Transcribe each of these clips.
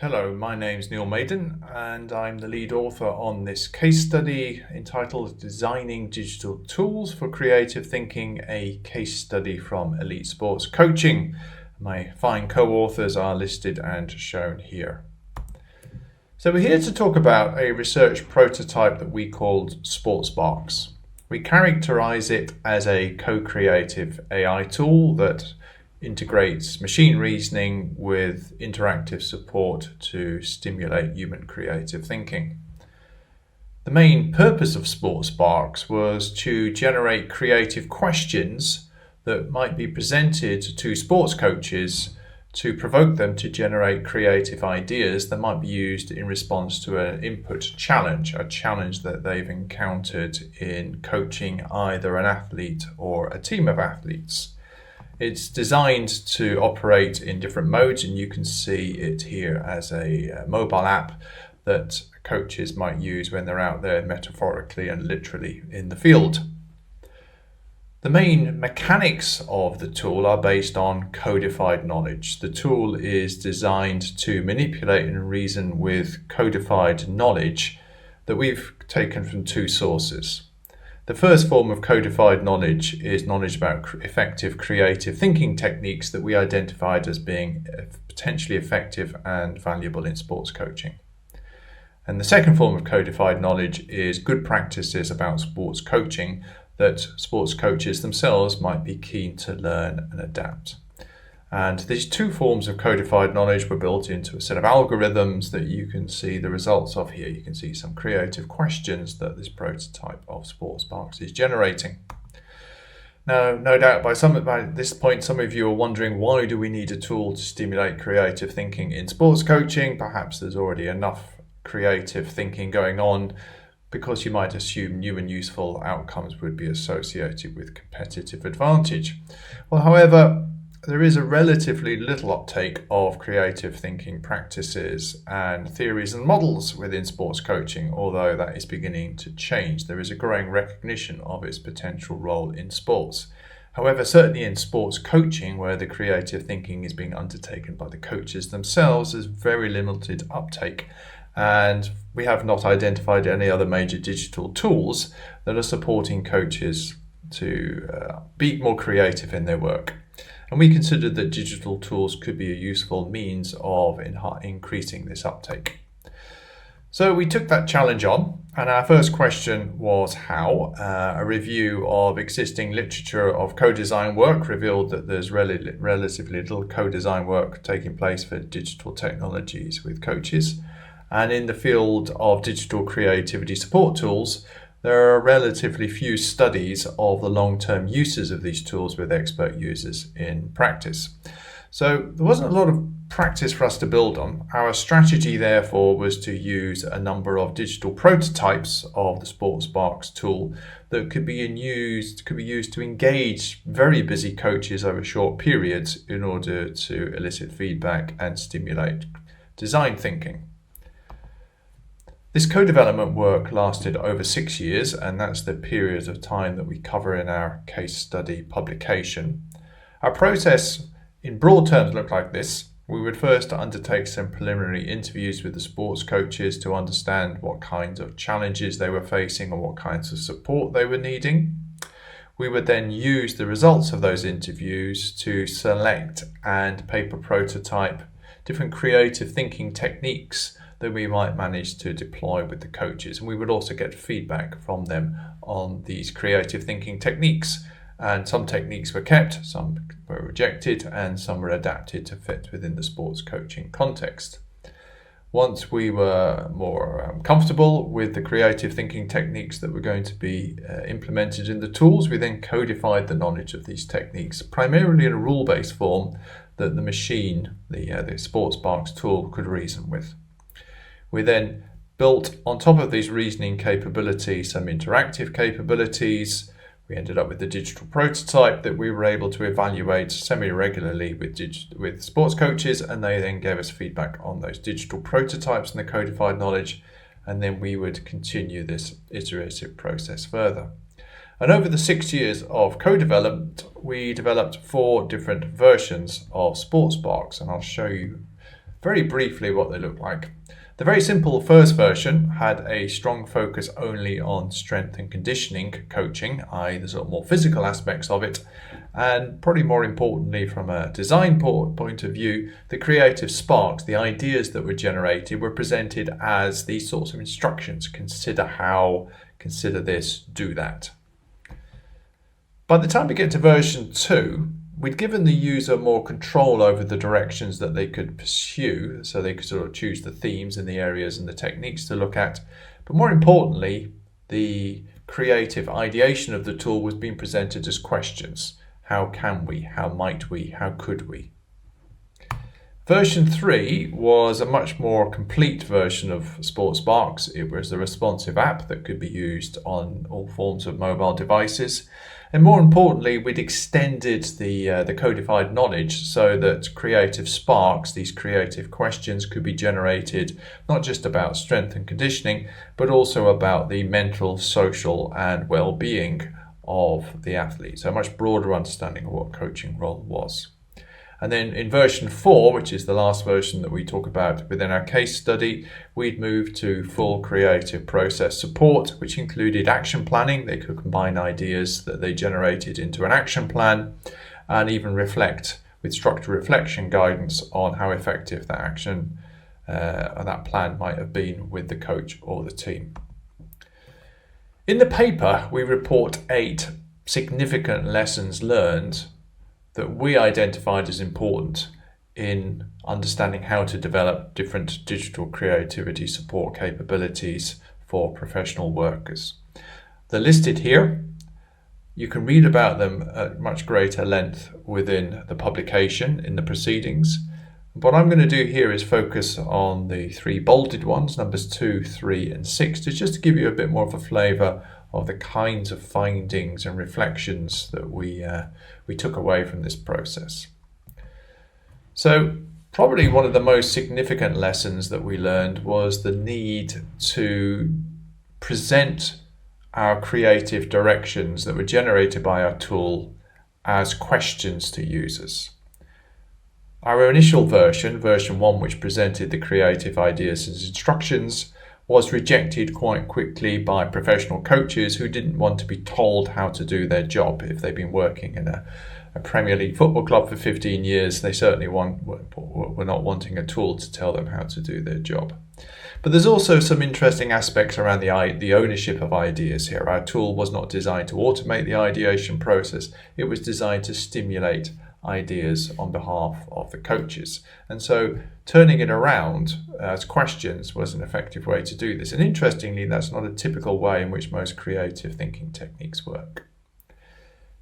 Hello, my name's Neil Maiden, and I'm the lead author on this case study entitled Designing Digital Tools for Creative Thinking, a case study from Elite Sports Coaching. My fine co-authors are listed and shown here. So we're here to talk about a research prototype that we called SportsBox. We characterize it as a co-creative AI tool that integrates machine reasoning with interactive support to stimulate human creative thinking. The main purpose of SportsBox was to generate creative questions that might be presented to sports coaches to provoke them to generate creative ideas that might be used in response to an input challenge, a challenge that they've encountered in coaching either an athlete or a team of athletes. It's designed to operate in different modes, and you can see it here as a mobile app that coaches might use when they're out there metaphorically and literally in the field. The main mechanics of the tool are based on codified knowledge. The tool is designed to manipulate and reason with codified knowledge that we've taken from two sources. The first form of codified knowledge is knowledge about effective creative thinking techniques that we identified as being potentially effective and valuable in sports coaching. And the second form of codified knowledge is good practices about sports coaching that sports coaches themselves might be keen to learn and adapt. And these two forms of codified knowledge were built into a set of algorithms that you can see the results of here. You can see some creative questions that this prototype of SportsBox is generating. Now, no doubt by this point, some of you are wondering, why do we need a tool to stimulate creative thinking in sports coaching? Perhaps there's already enough creative thinking going on, because you might assume new and useful outcomes would be associated with competitive advantage. Well, however, there is a relatively little uptake of creative thinking practices and theories and models within sports coaching, although that is beginning to change. There is a growing recognition of its potential role in sports. However, certainly in sports coaching, where the creative thinking is being undertaken by the coaches themselves, there's very limited uptake. And we have not identified any other major digital tools that are supporting coaches to be more creative in their work. And we considered that digital tools could be a useful means of increasing this uptake. So we took that challenge on, and our first question was how. A review of existing literature of co-design work revealed that there's relatively little co-design work taking place for digital technologies with coaches. And in the field of digital creativity support tools, there are relatively few studies of the long-term uses of these tools with expert users in practice. So there wasn't a lot of practice for us to build on. Our strategy, therefore, was to use a number of digital prototypes of the SportsBox tool that could be used to engage very busy coaches over short periods in order to elicit feedback and stimulate design thinking. This co-development work lasted over 6 years, and that's the period of time that we cover in our case study publication. Our process in broad terms looked like this. We would first undertake some preliminary interviews with the sports coaches to understand what kinds of challenges they were facing and what kinds of support they were needing. We would then use the results of those interviews to select and paper prototype different creative thinking techniques that we might manage to deploy with the coaches. And we would also get feedback from them on these creative thinking techniques. And some techniques were kept, some were rejected, and some were adapted to fit within the sports coaching context. Once we were more comfortable with the creative thinking techniques that were going to be implemented in the tools, we then codified the knowledge of these techniques, primarily in a rule-based form that the machine, the SportsBox tool, could reason with. We then built on top of these reasoning capabilities some interactive capabilities. We ended up with the digital prototype that we were able to evaluate semi-regularly with sports coaches, and they then gave us feedback on those digital prototypes and the codified knowledge, and then we would continue this iterative process further. And over the 6 years of co-development, we developed 4 different versions of SportsBox, and I'll show you very briefly what they look like. The very simple first version had a strong focus only on strength and conditioning coaching, i.e. the sort of more physical aspects of it, and probably more importantly from a design point of view, the creative sparks, the ideas that were generated were presented as these sorts of instructions. Consider how, consider this, do that. By the time we get to version 2, we'd given the user more control over the directions that they could pursue, so they could sort of choose the themes and the areas and the techniques to look at. But more importantly, the creative ideation of the tool was being presented as questions. How can we? How might we? How could we? Version 3 was a much more complete version of SportsSparks. It was a responsive app that could be used on all forms of mobile devices. And more importantly, we'd extended the codified knowledge so that creative sparks, these creative questions, could be generated not just about strength and conditioning, but also about the mental, social, and well-being of the athlete. So a much broader understanding of what coaching role was. And then in version 4, which is the last version that we talk about within our case study, we'd moved to full creative process support, which included action planning. They could combine ideas that they generated into an action plan and even reflect with structured reflection guidance on how effective that action and that plan might have been with the coach or the team. In the paper, we report 8 significant lessons learned that we identified as important in understanding how to develop different digital creativity support capabilities for professional workers. They're listed here. You can read about them at much greater length within the publication in the proceedings. What I'm going to do here is focus on the 3 bolded ones, numbers 2, 3, and 6, just to give you a bit more of a flavour of the kinds of findings and reflections that we took away from this process. So probably one of the most significant lessons that we learned was the need to present our creative directions that were generated by our tool as questions to users. Our initial version 1, which presented the creative ideas as instructions, was rejected quite quickly by professional coaches who didn't want to be told how to do their job. If they've been working in a Premier League football club for 15 years, they certainly were not wanting a tool to tell them how to do their job. But there's also some interesting aspects around the ownership of ideas here. Our tool was not designed to automate the ideation process. It was designed to stimulate ideas on behalf of the coaches. And so turning it around as questions was an effective way to do this. And interestingly, that's not a typical way in which most creative thinking techniques work.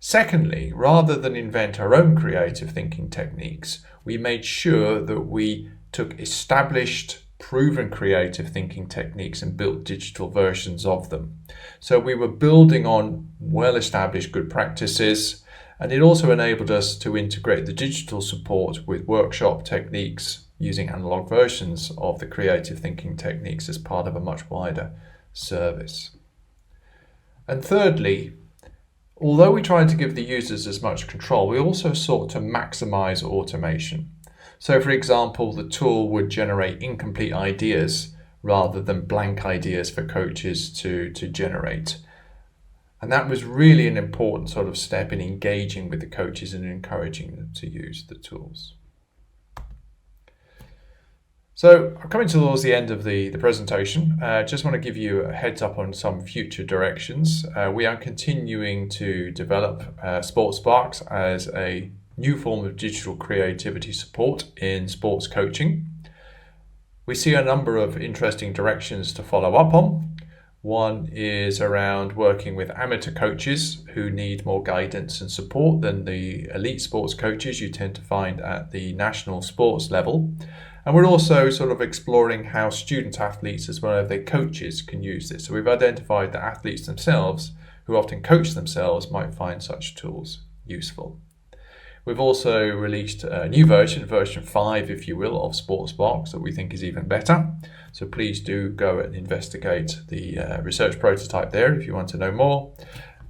Secondly, rather than invent our own creative thinking techniques, we made sure that we took established, proven creative thinking techniques and built digital versions of them. So we were building on well-established good practices, and it also enabled us to integrate the digital support with workshop techniques using analog versions of the creative thinking techniques as part of a much wider service. And thirdly, although we tried to give the users as much control, we also sought to maximize automation. So for example, the tool would generate incomplete ideas rather than blank ideas for coaches to generate. And that was really an important sort of step in engaging with the coaches and encouraging them to use the tools. So I'm coming towards the end of the presentation. Just want to give you a heads up on some future directions. We are continuing to develop SportsSparks as a new form of digital creativity support in sports coaching. We see a number of interesting directions to follow up on. One is around working with amateur coaches who need more guidance and support than the elite sports coaches you tend to find at the national sports level. And we're also sort of exploring how student athletes as well as their coaches can use this. So we've identified that athletes themselves, who often coach themselves, might find such tools useful. We've also released a new version 5 if you will, of SportsSparks that we think is even better. So please do go and investigate the research prototype there if you want to know more.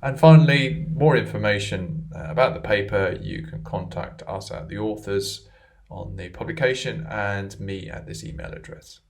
And finally, more information about the paper, you can contact us at the authors on the publication and me at this email address.